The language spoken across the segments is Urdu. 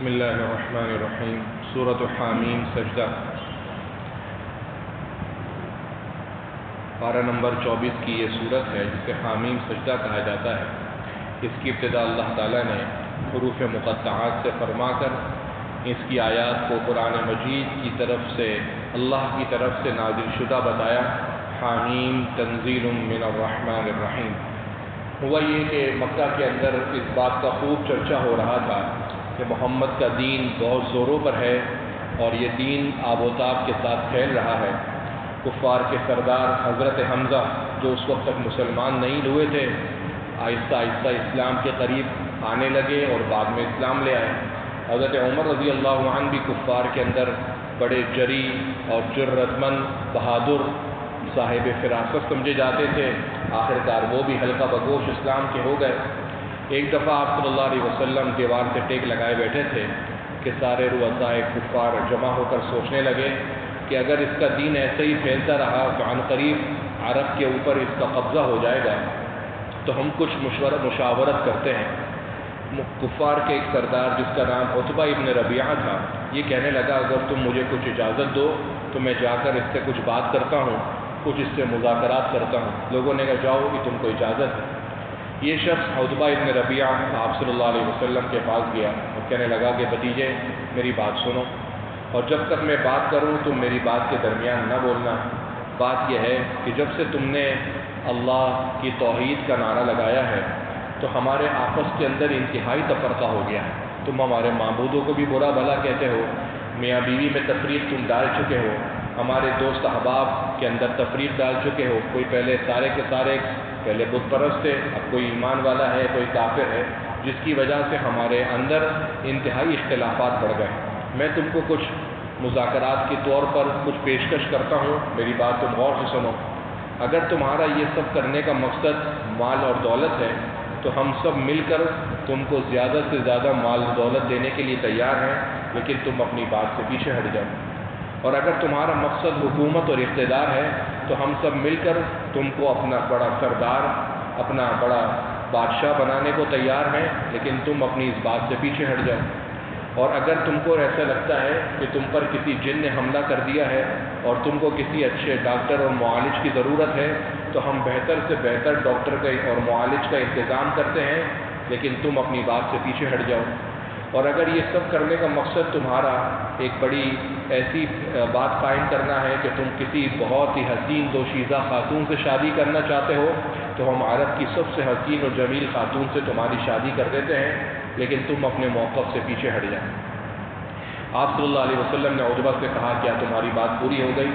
بسم اللہ الرحمن الرحیم۔ سورۃ حامیم سجدہ، پارہ نمبر 24 کی یہ سورت ہے جسے حامیم سجدہ کہا جاتا ہے۔ اس کی ابتدا اللہ تعالیٰ نے حروف مقطعات سے فرما کر اس کی آیات کو قرآن مجید کی طرف سے اللہ کی طرف سے نازل شدہ بتایا۔ حامیم تنزیل من الرحمن الرحیم۔ ہوا یہ کہ مکہ کے اندر اس بات کا خوب چرچا ہو رہا تھا کہ محمد کا دین بہت زوروں پر ہے اور یہ دین آب و تاب کے ساتھ پھیل رہا ہے۔ کفار کے سردار حضرت حمزہ جو اس وقت تک مسلمان نہیں ہوئے تھے، آہستہ آہستہ اسلام کے قریب آنے لگے اور بعد میں اسلام لے آئے۔ حضرت عمر رضی اللہ عنہ بھی کفار کے اندر بڑے جری اور جرأت مند، بہادر، صاحب فراست سمجھے جاتے تھے۔ آخرکار وہ بھی حلقہ بگوش اسلام کے ہو گئے۔ ایک دفعہ آپ صلی اللہ علیہ وسلم دیوار سے ٹیک لگائے بیٹھے تھے کہ سارے رؤسائے کفار جمع ہو کر سوچنے لگے کہ اگر اس کا دین ایسے ہی پھیلتا رہا تو عن قریب عرب کے اوپر اس کا قبضہ ہو جائے گا، تو ہم کچھ مشاورت کرتے ہیں۔ کفار کے ایک سردار جس کا نام عتبہ ابن ربیعہ تھا، یہ کہنے لگا اگر تم مجھے کچھ اجازت دو تو میں جا کر اس سے کچھ بات کرتا ہوں، کچھ اس سے مذاکرات کرتا ہوں۔ لوگوں نے کہا جاؤ کہ تم کو اجازت ہے۔ یہ شخص عتبہ ابن ربیعہ آپ صلی اللہ علیہ وسلم کے پاس گیا اور کہنے لگا کہ بھتیجے میری بات سنو، اور جب تک میں بات کروں تم میری بات کے درمیان نہ بولنا۔ بات یہ ہے کہ جب سے تم نے اللہ کی توحید کا نعرہ لگایا ہے تو ہمارے آپس کے اندر انتہائی تفرقہ ہو گیا ہے۔ تم ہمارے معبودوں کو بھی برا بھلا کہتے ہو، میاں بیوی میں تفریق تم ڈال چکے ہو، ہمارے دوست احباب کے اندر تفریق ڈال چکے ہو۔ کوئی پہلے سارے کے سارے پہلے بت پرست تھے، اب کوئی ایمان والا ہے، کوئی کافر ہے، جس کی وجہ سے ہمارے اندر انتہائی اختلافات بڑھ گئے۔ میں تم کو کچھ مذاکرات کے طور پر کچھ پیشکش کرتا ہوں، میری بات تم غور سے سنو۔ اگر تمہارا یہ سب کرنے کا مقصد مال اور دولت ہے تو ہم سب مل کر تم کو زیادہ سے زیادہ مال و دولت دینے کے لیے تیار ہیں، لیکن تم اپنی بات سے پیچھے ہٹ جاؤ۔ اور اگر تمہارا مقصد حکومت اور اقتدار ہے تو ہم سب مل کر تم کو اپنا بڑا سردار، اپنا بڑا بادشاہ بنانے کو تیار ہیں، لیکن تم اپنی اس بات سے پیچھے ہٹ جاؤ۔ اور اگر تم کو ایسا لگتا ہے کہ تم پر کسی جن نے حملہ کر دیا ہے اور تم کو کسی اچھے ڈاکٹر اور معالج کی ضرورت ہے تو ہم بہتر سے بہتر ڈاکٹر کا اور معالج کا انتظام کرتے ہیں، لیکن تم اپنی بات سے پیچھے ہٹ جاؤ۔ اور اگر یہ سب کرنے کا مقصد تمہارا ایک بڑی ایسی بات قائم کرنا ہے کہ تم کسی بہت ہی حسین دوشیزہ خاتون سے شادی کرنا چاہتے ہو تو ہم عرب کی سب سے حسین اور جمیل خاتون سے تمہاری شادی کر دیتے ہیں، لیکن تم اپنے موقف سے پیچھے ہٹ جائیں۔ آپ صلی اللہ علیہ وسلم نے عتبہ سے کہا کیا تمہاری بات پوری ہو گئی؟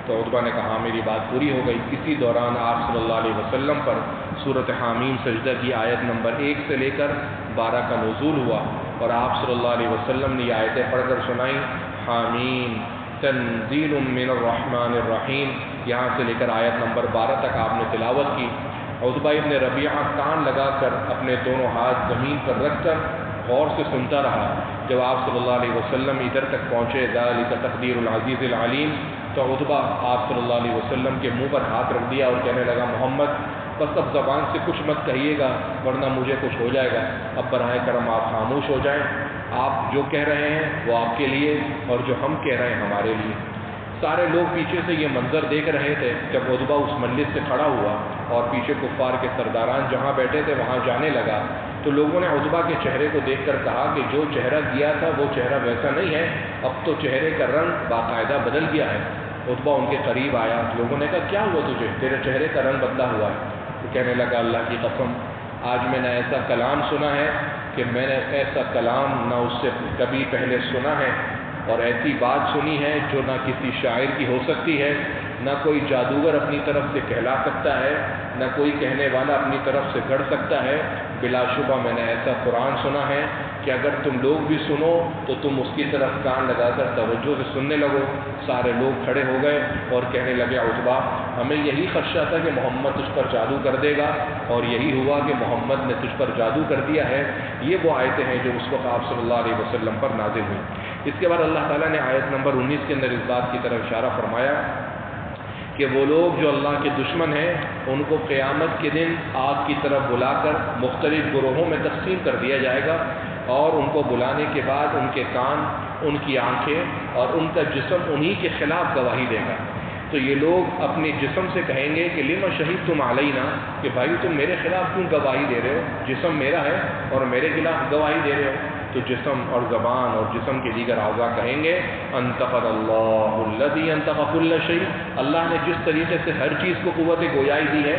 تو عتبہ نے کہا میری بات پوری ہو گئی۔ اسی دوران آپ صلی اللہ علیہ وسلم پر سورۃ حامیم سجدہ کی آیت نمبر 1 سے لے کر 12 کا نزول ہوا اور آپ صلی اللہ علیہ وسلم نے یہ آیتیں پڑھ کر سنائیں۔ حامیم تنزیل من الرحمن الرحیم، یہاں سے لے کر آیت نمبر 12 تک آپ نے تلاوت کی۔ عتبہ ابن ربیعہ کان لگا کر اپنے دونوں ہاتھ زمین پر رکھ کر غور سے سنتا رہا۔ جب آپ صلی اللہ علیہ وسلم ادھر تک پہنچے ذالک تقدیر العزیز العلیم، تو عتبہ آپ صلی اللہ علیہ وسلم کے منہ پر ہاتھ رکھ دیا اور کہنے لگا محمد بس اب زبان سے کچھ مت کہیے گا ورنہ مجھے کچھ ہو جائے گا، اب براہ کرم آپ خاموش ہو جائیں۔ آپ جو کہہ رہے ہیں وہ آپ کے لیے اور جو ہم کہہ رہے ہیں ہمارے لیے۔ سارے لوگ پیچھے سے یہ منظر دیکھ رہے تھے جب عتبہ اس مجلس سے کھڑا ہوا اور پیچھے کفار کے سرداران جہاں بیٹھے تھے وہاں جانے لگا، تو لوگوں نے عتبہ کے چہرے کو دیکھ کر کہا کہ جو چہرہ دیا تھا وہ چہرہ ویسا نہیں ہے، اب تو چہرے کا رنگ باقاعدہ بدل گیا ہے۔ عتبہ ان کے قریب آیا، لوگوں نے کہا کیا ہوا تجھے، تیرے چہرے کا رنگ بدلا ہوا ہے؟ تو کہنے لگا اللہ کی قسم آج میں نے ایسا کلام سنا ہے کہ میں نے ایسا کلام نہ اس سے کبھی پہلے سنا ہے، اور ایسی بات سنی ہے جو نہ کسی شاعر کی ہو سکتی ہے، نہ کوئی جادوگر اپنی طرف سے کہلا سکتا ہے، نہ کوئی کہنے والا اپنی طرف سے گڑھ سکتا ہے۔ بلا شبہ میں نے ایسا قرآن سنا ہے کہ اگر تم لوگ بھی سنو تو تم اس کی طرف کان لگا کر توجہ سے سننے لگو۔ سارے لوگ کھڑے ہو گئے اور کہنے لگے عتبہ ہمیں یہی خدشہ تھا کہ محمد تجھ پر جادو کر دے گا، اور یہی ہوا کہ محمد نے تجھ پر جادو کر دیا ہے۔ یہ وہ آیتیں ہیں جو اس وقت آپ صلی اللہ علیہ وسلم پر نازل ہوئی۔ اس کے بعد اللہ تعالیٰ نے آیت نمبر 19 کے اندر اس بات کی طرف اشارہ فرمایا کہ وہ لوگ جو اللہ کے دشمن ہیں ان کو قیامت کے دن آگ کی طرف بلا کر مختلف گروہوں میں تقسیم کر دیا جائے گا۔ اور ان کو بلانے کے بعد ان کے کان، ان کی آنکھیں اور ان کا جسم انہی کے خلاف گواہی دے گا۔ تو یہ لوگ اپنے جسم سے کہیں گے کہ لما شہیدتم علینا، کہ بھائی تم میرے خلاف کیوں گواہی دے رہے ہو؟ جسم میرا ہے اور میرے خلاف گواہی دے رہے ہو۔ تو جسم اور زبان اور جسم کے دیگر اعضاء کہیں گے انطق اللہ الذی انطق کل شیء، اللہ نے جس طریقے سے ہر چیز کو قوت گویائی دی ہے،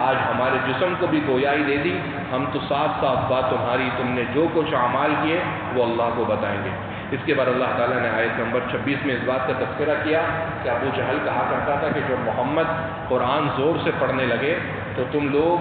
آج ہمارے جسم کو بھی گویائی دے دی، ہم تو صاف صاف بات تمہاری تم نے جو کچھ اعمال کیے وہ اللہ کو بتائیں گے۔ اس کے بعد اللہ تعالیٰ نے آیت نمبر 26 میں اس بات کا تذکرہ کیا کہ ابو جہل کہا کرتا تھا کہ جب محمد قرآن زور سے پڑھنے لگے تو تم لوگ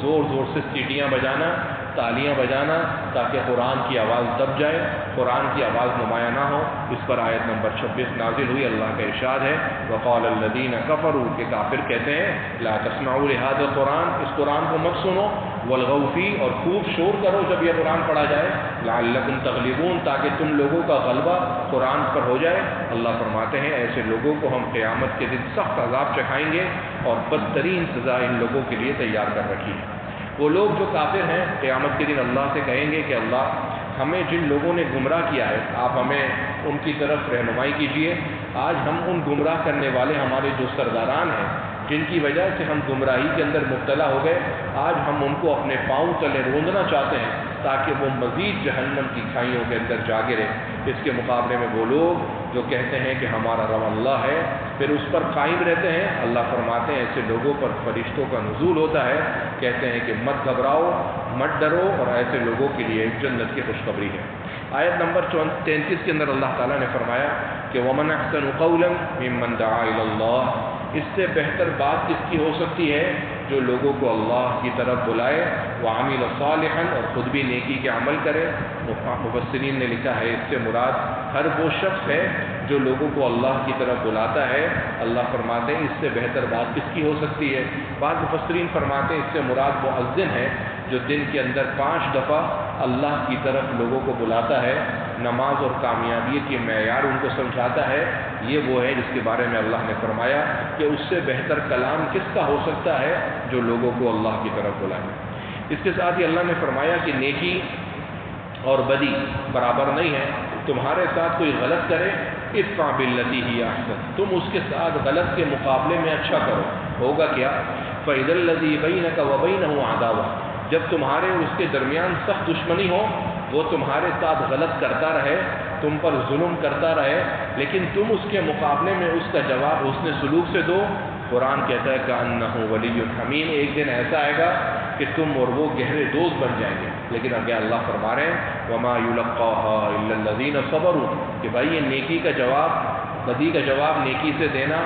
زور زور سے سیٹیاں بجانا، تالیاں بجانا، تاکہ قرآن کی آواز دب جائے، قرآن کی آواز نمایاں نہ ہو۔ اس پر آیت نمبر 26 نازل ہوئی۔ اللہ کا ارشاد ہے وقال الذین کفروا، کہ کافر کہتے ہیں لا تسمعوا لهذا القرآن، اس قرآن کو مت سنو، والغوا فیہ، اور خوب شور کرو جب یہ قرآن پڑھا جائے، لعلکم تغلبون، تاکہ تم لوگوں کا غلبہ قرآن پر ہو جائے۔ اللہ فرماتے ہیں ایسے لوگوں کو ہم قیامت کے دن سخت عذاب چکھائیں گے اور بدترین سزا ان لوگوں کے لیے تیار کر رکھی ہے۔ وہ لوگ جو کافر ہیں قیامت کے دن اللہ سے کہیں گے کہ اللہ ہمیں جن لوگوں نے گمراہ کیا ہے آپ ہمیں ان کی طرف رہنمائی کیجیے۔ آج ہم ان گمراہ کرنے والے ہمارے جو سرداران ہیں جن کی وجہ سے ہم گمراہی کے اندر مبتلا ہو گئے، آج ہم ان کو اپنے پاؤں تلے روندنا چاہتے ہیں تاکہ وہ مزید جہنم کی کھائیوں کے اندر جا گرے۔ اس کے مقابلے میں وہ لوگ جو کہتے ہیں کہ ہمارا رب اللہ ہے پھر اس پر قائم رہتے ہیں، اللہ فرماتے ہیں ایسے لوگوں پر فرشتوں کا نزول ہوتا ہے، کہتے ہیں کہ مت گھبراؤ، مت ڈرو، اور ایسے لوگوں کے لیے جنت کی خوشخبری ہے۔ آیت نمبر 33 کے اندر اللہ تعالیٰ نے فرمایا کہ وَمَنْ أَحْسَنُ قَوْلًا مِمَّنْ دَعَا إِلَى اللَّهِ، اس سے بہتر بات کس کی ہو سکتی ہے جو لوگوں کو اللہ کی طرف بلائے، وَعَمِلَ صَالِحًا، اور خود بھی نیکی کے عمل کرے۔ مفسرین نے لکھا ہے اس سے مراد ہر وہ شخص ہے جو لوگوں کو اللہ کی طرف بلاتا ہے۔ اللہ فرماتے ہیں اس سے بہتر بات کس کی ہو سکتی ہے؟ بعض مفسرین فرماتے ہیں اس سے مراد مؤذن ہے جو دن کے اندر 5 دفعہ اللہ کی طرف لوگوں کو بلاتا ہے، نماز اور کامیابی کے معیار ان کو سمجھاتا ہے۔ یہ وہ ہے جس کے بارے میں اللہ نے فرمایا کہ اس سے بہتر کلام کس کا ہو سکتا ہے جو لوگوں کو اللہ کی طرف بلائے۔ اس کے ساتھ ہی اللہ نے فرمایا کہ نیکی اور بدی برابر نہیں ہے۔ تمہارے ساتھ کوئی غلط کرے ادفع بالتی ہی احسن، تم اس کے ساتھ غلط کے مقابلے میں اچھا کرو، ہوگا کیا؟ فَإِذَا الَّذِي بَيْنَكَ وَبَيْنَهُ عَدَاوَةٌ، جب تمہارے اس کے درمیان سخت دشمنی ہو، وہ تمہارے ساتھ غلط کرتا رہے، تم پر ظلم کرتا رہے، لیکن تم اس کے مقابلے میں اس کا جواب حسن سلوک سے دو۔ قرآن کہتا ہے کأنہ ولی حمیم، ایک دن ایسا آئے گا کہ تم اور وہ گہرے دوست بن جائیں گے۔ لیکن آگے اللہ فرما رہے ہیں وما یلقاها الا الذین صبروا، کہ بھائی یہ نیکی کا جواب، بدی کا جواب نیکی سے دینا،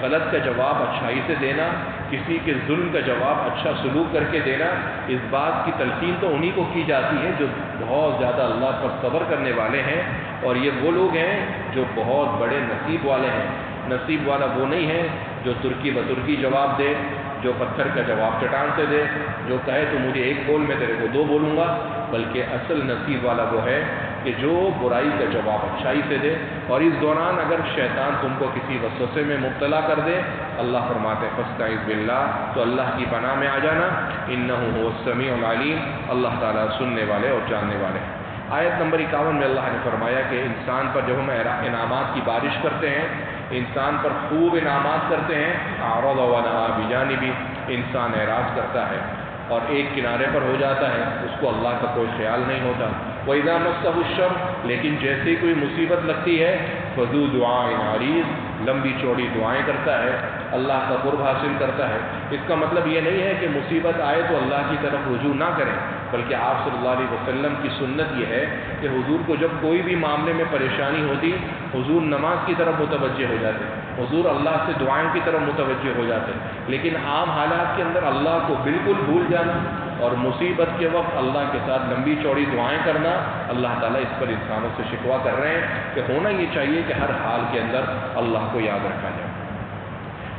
غلط کا جواب اچھائی سے دینا، کسی کے ظلم کا جواب اچھا سلوک کر کے دینا، اس بات کی تلقین تو انہی کو کی جاتی ہے جو بہت زیادہ اللہ پر صبر کرنے والے ہیں، اور یہ وہ لوگ ہیں جو بہت بڑے نصیب والے ہیں۔ نصیب والا وہ نہیں ہے جو ترکی بترکی جواب دے، جو پتھر کا جواب چٹان سے دے، جو کہے تو مجھے ایک بول میں تیرے کو 2 بولوں گا، بلکہ اصل نصیب والا وہ ہے کہ جو برائی کا جواب اچھائی سے دے۔ اور اس دوران اگر شیطان تم کو کسی وسوسے میں مبتلا کر دے، اللہ فرماتے ہیں فاستعذ باللہ، تو اللہ کی پناہ میں آ جانا، انہ هو السمیع العلیم، اللہ تعالیٰ سننے والے اور جاننے والے ہیں۔ آیت نمبر 51 میں اللہ نے فرمایا کہ انسان پر جب ہم انعامات کی بارش کرتے ہیں، انسان پر خوب انعامات کرتے ہیں، اعرض ونأى بجانبہ، انسان اعراض کرتا ہے اور ایک کنارے پر ہو جاتا ہے، اس کو اللہ کا کوئی خیال نہیں ہوتا۔ وَإِذَا مَسَّهُ الشَّرُّ، لیکن جیسے ہی کوئی مصیبت لگتی ہے، فَذُو دُعَاءٍ عَرِيضٍ، لمبی چوڑی دعائیں کرتا ہے، اللہ کا قرب حاصل کرتا ہے۔ اس کا مطلب یہ نہیں ہے کہ مصیبت آئے تو اللہ کی طرف رجوع نہ کریں، بلکہ آپ صلی اللہ علیہ وسلم کی سنت یہ ہے کہ حضور کو جب کوئی بھی معاملے میں پریشانی ہوتی، حضور نماز کی طرف متوجہ ہو جاتے، حضور اللہ سے دعائیں کی طرف متوجہ ہو جاتے، لیکن عام حالات کے اندر اللہ کو بالکل بھول جانا اور مصیبت کے وقت اللہ کے ساتھ لمبی چوڑی دعائیں کرنا، اللہ تعالیٰ اس پر انسانوں سے شکوہ کر رہے ہیں کہ ہونا یہ چاہیے کہ ہر حال کے اندر اللہ کو یاد رکھا جائے۔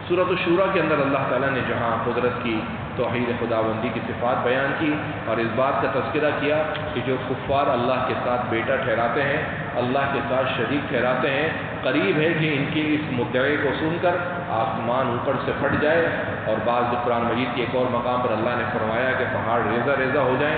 سورۃ الشورى کے اندر اللہ تعالیٰ نے جہاں قدرت کی توحید خداوندی کی صفات بیان کی اور اس بات کا تذکرہ کیا کہ جو کفار اللہ کے ساتھ بیٹا ٹھہراتے ہیں، اللہ کے ساتھ شریک ٹھہراتے ہیں، قریب ہے کہ ان کے اس مدعے کو سن کر آسمان اوپر سے پھٹ جائے، اور بعض قرآن مجید کے ایک اور مقام پر اللہ نے فرمایا کہ پہاڑ ریزہ ریزہ ہو جائیں،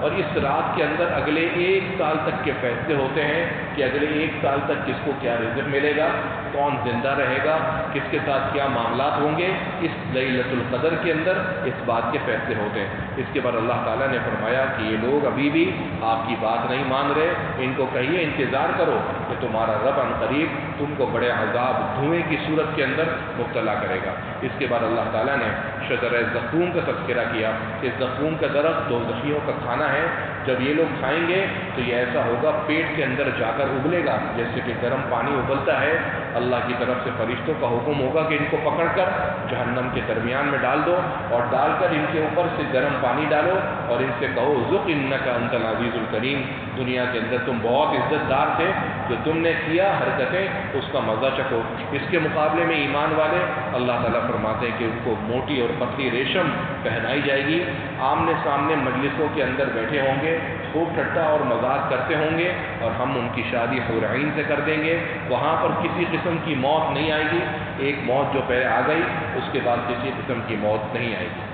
اور اس رات کے اندر اگلے 1 سال تک کے فیصلے ہوتے ہیں کہ اگلے 1 سال تک کس کو کیا رزق ملے گا، کون زندہ رہے گا، کس کے ساتھ کیا معاملات ہوں گے۔ اس لیلۃ القدر کے اندر اس بات کے فیصلے ہوتے ہیں۔ اس کے بعد اللہ تعالیٰ نے فرمایا کہ یہ لوگ ابھی بھی آپ کی بات نہیں مان رہے، ان کو کہیے انتظار کرو کہ تمہارا رب ان قریب تم کو بڑے عذاب دھوئیں کی صورت کے اندر مبتلا کرے گا۔ اس کے بعد اللہ تعالیٰ نے شجرہ زقوم کا تذکرہ کیا کہ زقوم کا درخت دوزخیوں کا کھانا ہے، جب یہ لوگ کھائیں گے تو یہ ایسا ہوگا پیٹ کے اندر جا کر ابلے گا، جیسے کہ گرم پانی ابلتا ہے۔ اللہ کی طرف سے فرشتوں کا حکم ہوگا کہ ان کو پکڑ کر جہنم کے درمیان میں ڈال دو، اور ڈال کر ان کے اوپر سے گرم پانی ڈالو اور ان سے کہو ذق انک انت العزیز الکریم، دنیا کے اندر تم بہت عزت دار تھے، جو تم نے کیا حرکتیں اس کا مزہ چکھو۔ اس کے مقابلے میں ایمان والے اللہ تعالیٰ فرماتے ہیں کہ ان کو موٹی اور پتلی ریشم پہنائی جائے گی، آمنے سامنے مجلسوں کے اندر بیٹھے ہوں گے، خوب ٹھٹا اور مذاق کرتے ہوں گے، اور ہم ان کی شادی حور عین سے کر دیں گے۔ وہاں پر کسی قسم کی موت نہیں آئے گی، ایک موت جو پہلے آ گئی اس کے بعد کسی قسم کی موت نہیں آئے گی۔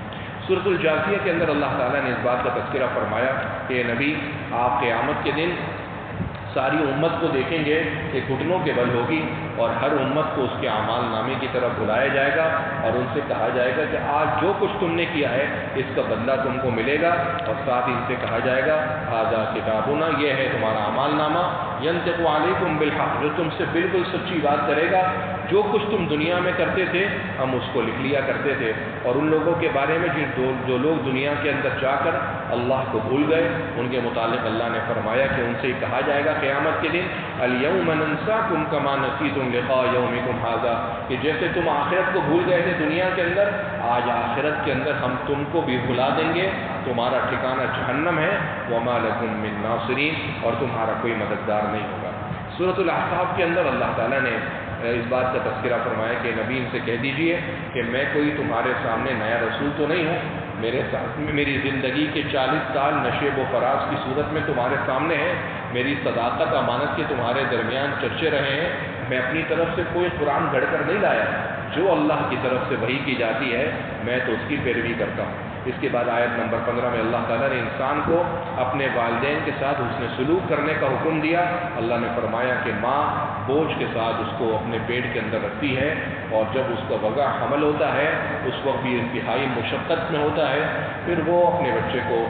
سورۃ الجاثیہ کے اندر اللہ تعالیٰ نے اس بات کا تذکرہ فرمایا کہ نبی آپ قیامت کے دن ساری امت کو دیکھیں گے کہ گھٹنوں کے بل ہوگی، اور ہر امت کو اس کے اعمال نامے کی طرف بلایا جائے گا اور ان سے کہا جائے گا کہ آج جو کچھ تم نے کیا ہے اس کا بدلہ تم کو ملے گا، اور ساتھ ان سے کہا جائے گا ھذا کتابنا، یہ ہے تمہارا اعمال نامہ، ینطق علیکم بالحق، جو تم سے بالکل سچی بات کرے گا، جو کچھ تم دنیا میں کرتے تھے ہم اس کو لکھ لیا کرتے تھے۔ اور ان لوگوں کے بارے میں جو لوگ دنیا کے اندر جا کر اللہ کو بھول گئے، ان کے متعلق اللہ نے فرمایا کہ ان سے کہا جائے گا قیامت کے دن الیوم ننساکم کما نسیتم لقاء یومکم ھذا، کہ جیسے تم آخرت کو بھول گئے تھے دنیا کے اندر، آج آخرت کے اندر ہم تم کو بھی بھلا دیں گے، تمہارا ٹھکانہ جہنم ہے، وما لکم من ناصرین، اور تمہارا کوئی مددگار نہیں ہوگا۔ سورۃ الاحقاف کے اندر اللہ تعالیٰ نے اس بات کا تذکرہ فرمایا کہ نبی ان سے کہہ دیجئے کہ میں کوئی تمہارے سامنے نیا رسول تو نہیں ہوں، میرے ساتھ میری زندگی کے 40 سال نشیب و فراز کی صورت میں تمہارے سامنے ہے، میری صداقت امانت کے تمہارے درمیان چرچے رہے ہیں، میں اپنی طرف سے کوئی قرآن گھڑ کر نہیں لایا، جو اللہ کی طرف سے وحی کی جاتی ہے میں تو اس کی پیروی کرتا ہوں۔ اس کے بعد آیت نمبر 15 میں اللہ تعالیٰ نے انسان کو اپنے والدین کے ساتھ حسن سلوک کرنے کا حکم دیا۔ اللہ نے فرمایا کہ ماں بوجھ کے ساتھ اس کو اپنے پیٹ کے اندر رکھتی ہے، اور جب اس کا وضع حمل ہوتا ہے اس وقت بھی انتہائی مشقت میں ہوتا ہے، پھر وہ اپنے بچے کو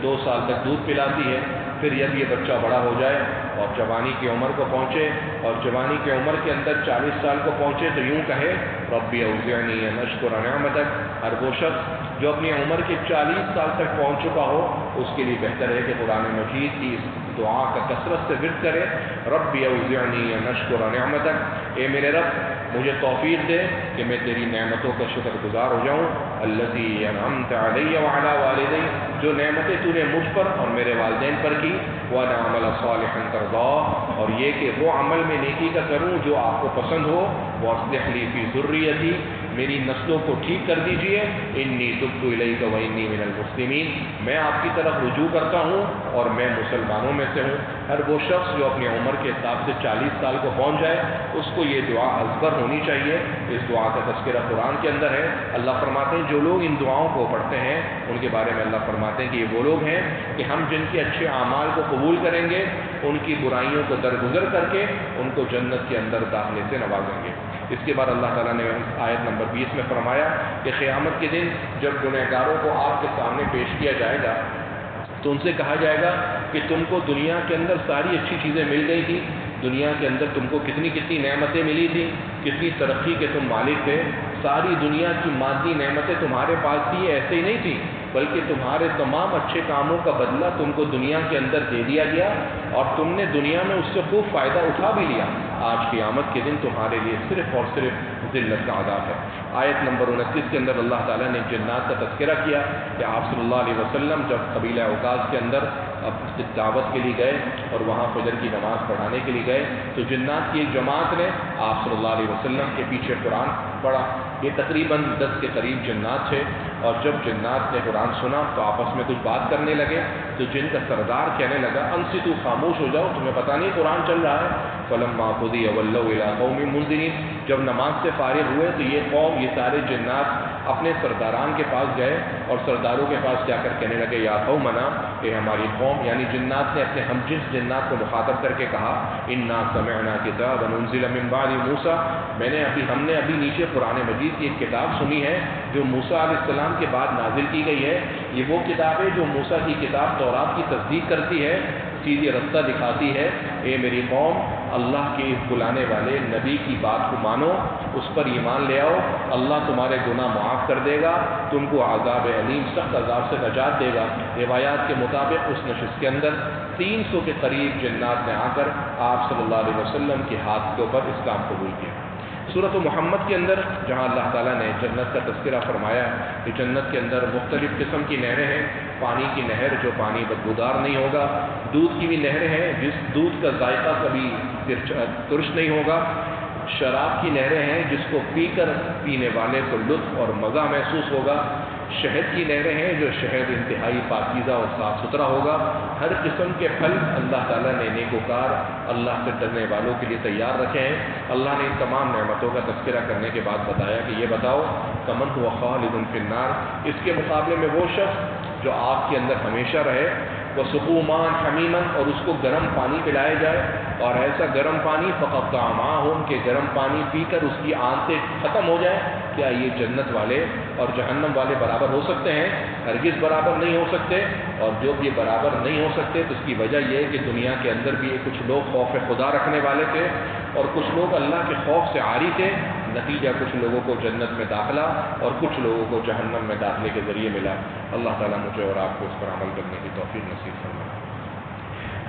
2 سال تک دودھ پلاتی ہے، پھر جب یہ بچہ بڑا ہو جائے اور جوانی کی عمر کو پہنچے، اور جوانی کی عمر کے اندر 40 سال کو پہنچے، تو یوں کہے ربی اوزعنی ان اشکر نعمتک۔ ہر وہ شخص جو اپنی عمر کے 40 سال تک پہنچ چکا ہو اس کے لیے بہتر ہے کہ قرآن مجید کی اس دعا کا کثرت سے ورد کرے، ربی اوزعنی ان اشکر نعمتک، اے میرے رب مجھے توفیق دے کہ میں تیری نعمتوں کا شکر گزار ہو جاؤں، الذی انعمت علی وعلی والدی، جو نعمتیں تو نے مجھ پر اور میرے والدین پر کی، وانا عمل صالحا ترضاه، اور یہ کہ وہ عمل میں نیکی کا کروں جو آپ کو پسند ہو، واصلح لی فی ذریتی، میری نسلوں کو ٹھیک کر دیجئے، انی تبت الیک وانی من المسلمین، میں آپ کی طرف رجوع کرتا ہوں اور میں مسلمانوں میں سے ہوں۔ ہر وہ شخص جو اپنی عمر کے حساب سے 40 سال کو پہنچ جائے اس کو یہ دعا ازبر ہونی چاہیے۔ اس دعا کا تذکرہ قرآن کے اندر ہے۔ اللہ فرماتے ہیں جو لوگ ان دعاؤں کو پڑھتے ہیں ان کے بارے میں اللہ فرماتے ہیں کہ یہ وہ لوگ ہیں کہ ہم جن کے اچھے اعمال کو قبول کریں گے، ان کی برائیوں کو درگزر کر کے ان کو جنت کے اندر داخلے سے نوازیں گے۔ اس کے بعد اللہ تعالیٰ نے آیت نمبر 20 میں فرمایا کہ قیامت کے دن جب گنہگاروں کو آپ کے سامنے پیش کیا جائے گا تو ان سے کہا جائے گا کہ تم کو دنیا کے اندر ساری اچھی چیزیں مل گئی تھی، دنیا کے اندر تم کو کتنی کتنی نعمتیں ملی تھیں، کتنی ترقی کے تم مالک تھے، ساری دنیا کی مادی نعمتیں تمہارے پاس تھی، ایسے ہی نہیں تھی بلکہ تمہارے تمام اچھے کاموں کا بدلہ تم کو دنیا کے اندر دے دیا گیا اور تم نے دنیا میں اس سے خوب فائدہ اٹھا بھی لیا۔ آج قیامت کے دن تمہارے لیے صرف اور صرف ذلت کا عذاب ہے۔ آیت نمبر 29 کے اندر اللہ تعالیٰ نے جنات کا تذکرہ کیا کہ آپ صلی اللہ علیہ وسلم جب قبیلہ اوقاز کے اندر اب دعوت کے لیے گئے اور وہاں فجر کی نماز پڑھانے کے لیے گئے تو جنات کی ایک جماعت نے آپ صلی اللہ علیہ وسلم کے پیچھے قرآن پڑھا. یہ تقریباً 10 کے قریب جنات تھے, اور جب جنات نے قرآن سنا تو آپس میں کچھ بات کرنے لگے. تو جن کا سردار کہنے لگا انصتوا, خاموش ہو جاؤ, تمہیں پتہ نہیں قرآن چل رہا ہے. فلما قضی ولوا الی قوم منذرین, جب نماز سے فارغ ہوئے تو یہ قوم, یہ سارے جنات اپنے سرداران کے پاس گئے اور سرداروں کے پاس جا کر کہنے لگے یا قومنا, کہ ہماری قوم, یعنی جنات نے اپنے ہم جنس جنات کو مخاطب کر کے کہا انا سمعنا کتابا انزل من بعد موسیٰ, ہم نے ابھی نیچے قرآن مجید کی ایک کتاب سنی ہے جو موسیٰ علیہ السلام کے بعد نازل کی گئی ہے. یہ وہ کتاب ہے جو موسیٰ کی کتاب تورات کی تصدیق کرتی ہے, سیدھی رستہ دکھاتی ہے. اے میری قوم, اللہ کے اس بلانے والے نبی کی بات کو مانو, اس پر ایمان لے آؤ, اللہ تمہارے گناہ معاف کر دے گا, تم کو عذاب علیم, سخت عذاب سے نجات دے گا. روایات کے مطابق اس نشست کے اندر 300 کے قریب جنات نے آ کر آپ صلی اللہ علیہ وسلم کے ہاتھ کے اوپر اسلام قبول کیا. سورۃ محمد کے اندر جہاں اللہ تعالیٰ نے جنت کا تذکرہ فرمایا کہ جنت کے اندر مختلف قسم کی نہریں ہیں. پانی کی نہر جو پانی بدبودار نہیں ہوگا, دودھ کی بھی نہریں ہیں جس دودھ کا ذائقہ کبھی ترش نہیں ہوگا, شراب کی نہریں ہیں جس کو پی کر پینے والے کو لطف اور مزہ محسوس ہوگا, شہد کی نہریں ہیں جو شہد انتہائی پاکیزہ اور صاف ستھرا ہوگا. ہر قسم کے پھل اللہ تعالیٰ نے نیکوکار, اللہ سے ڈرنے والوں کے لیے تیار رکھے ہیں. اللہ نے ان تمام نعمتوں کا تذکرہ کرنے کے بعد بتایا کہ یہ بتاؤ کمن هو خالد فی النار, اس کے مقابلے میں وہ شخص جو آگ کے اندر ہمیشہ رہے, وسقوا ماء حمیما, اور اس کو گرم پانی پلائے جائے, اور ایسا گرم پانی فقطع ماءہم, کہ گرم پانی پی کر اس کی آنتیں ختم ہو جائے. کیا یہ جنت والے اور جہنم والے برابر ہو سکتے ہیں؟ ہرگز برابر نہیں ہو سکتے. اور جو یہ برابر نہیں ہو سکتے تو اس کی وجہ یہ ہے کہ دنیا کے اندر بھی کچھ لوگ خوف خدا رکھنے والے تھے اور کچھ لوگ اللہ کے خوف سے عاری تھے. نتیجہ کچھ لوگوں کو جنت میں داخلہ اور کچھ لوگوں کو جہنم میں داخلے کے ذریعے ملا. اللہ تعالیٰ مجھے اور آپ کو اس پر عمل کرنے کی توفیق نصیب فرمائے.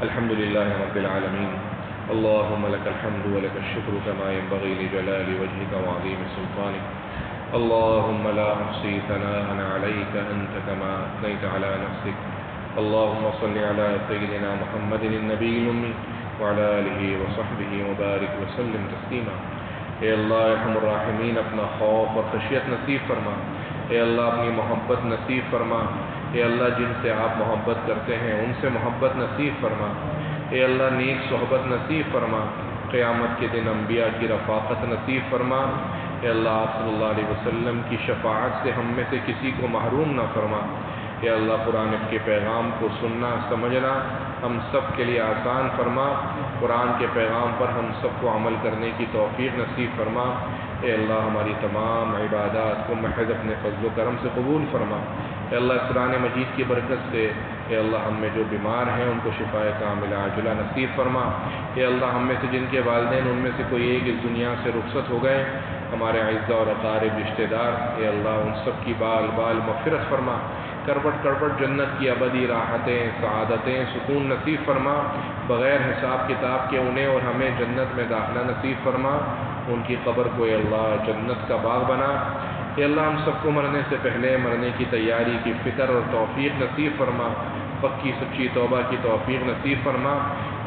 الحمدللہ رب العالمین, اللہم لک الحمد ولک الشکر کما ینبغی لجلال وجہک وعظیم سلطانک. اللہم لا احصی ثناء علیک انت کما اثنیت علی نفسک. اللہم صل علی سیدنا محمد النبی الامی وعلی آلہ وصحبہ وبارک وسلم تسلیما. اے اللہ ارحم الراحمین, اپنا خوف اور خشیت نصیب فرما. اے اللہ اپنی محبت نصیب فرما. اے اللہ جن سے آپ محبت کرتے ہیں ان سے محبت نصیب فرما. اے اللہ نیک صحبت نصیب فرما. قیامت کے دن انبیاء کی رفاقت نصیب فرما. اے اللہ آپ صلی اللہ علیہ وسلم کی شفاعت سے ہم میں سے کسی کو محروم نہ فرما. اے اللہ قرآن کے پیغام کو سننا سمجھنا ہم سب کے لیے آسان فرما. قرآن کے پیغام پر ہم سب کو عمل کرنے کی توفیق نصیب فرما. اے اللہ ہماری تمام عبادات کو محض اپنے فضل و کرم سے قبول فرما. اے اللہ قرآن مجید کی برکت سے اے اللہ ہم میں جو بیمار ہیں ان کو شفائے کاملہ عاجلہ نصیب فرما. اے اللہ ہم میں سے جن کے والدین ان میں سے کوئی ایک اس دنیا سے رخصت ہو گئے, ہمارے اعزاء اور اقارب رشتہ دار, اے اللہ ان سب کی بال بال مغفرت فرما. کروٹ کروٹ جنت کی ابدی راحتیں, سعادتیں, سکون نصیب فرما. بغیر حساب کتاب کے انہیں اور ہمیں جنت میں داخلہ نصیب فرما. ان کی قبر کو اے اللہ جنت کا باغ بنا. اے اللہ ہم سب کو مرنے سے پہلے مرنے کی تیاری کی فکر اور توفیق نصیب فرما. پکی سچی توبہ کی توفیق نصیب فرما.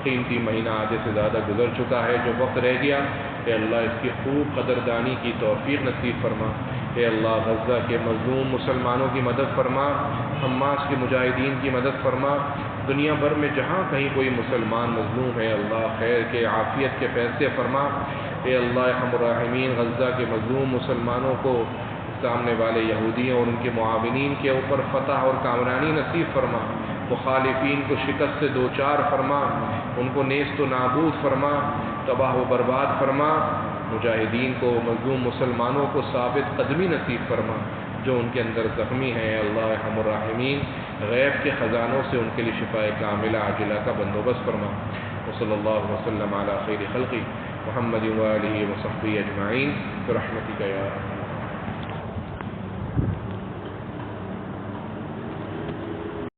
قیمتی مہینہ آدھے سے زیادہ گزر چکا ہے, جو وقت رہ گیا اے اللہ اس کی خوب قدردانی کی توفیق نصیب فرما. اے اللہ غزہ کے مظلوم مسلمانوں کی مدد فرما. حماس کے مجاہدین کی مدد فرما. دنیا بھر میں جہاں کہیں کوئی مسلمان مظلوم ہے اللہ خیر کے عافیت کے فیصلے فرما. اے اللہ ارحم الراحمین غزہ کے مظلوم مسلمانوں کو سامنے والے یہودیوں اور ان کے معاونین کے اوپر فتح اور کامرانی نصیب فرما. مخالفین کو شکست سے دوچار فرما. ان کو نیست و نابود فرما, تباہ و برباد فرما. مجاہدین کو مظلوم مسلمانوں کو ثابت قدمی نصیب فرما. جو ان کے اندر زخمی ہیں اللہ ارحم الراحمین غیب کے خزانوں سے ان کے لیے شفاء کاملہ عاجلہ کا بندوبست فرما. وصلی اللہ وسلم علی خیر خلقی محمد و آلہ و صحبہ اجمعین برحمتک یا ارحم